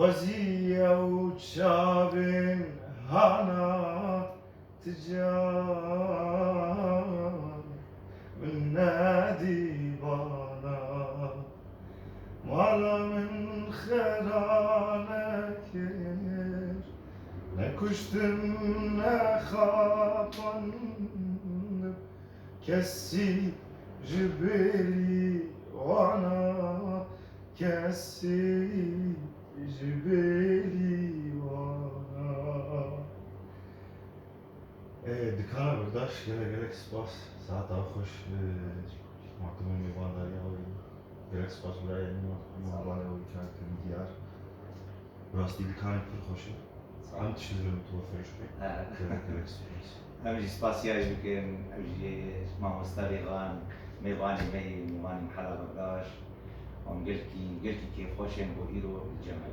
قزية وتشابن هانا تجار من نادي بانا مالا من خيرانك نكشتم نخاطن كسي جبالي وانا كسي جبالي وانا دكان بكداش gerek spas saat daha hoş mahkumun mimarlar ya gerek spas buraya mimarlar ya uçakın diyar burası değil dükkanı pür hoşu am tişirim توفر شوي gerek spas أمجي سباسياج بكين أمجي ما هو فيغان ميباني مي ميباني محلا بكداش قلتي كيف خوشين بو إيرو الجمع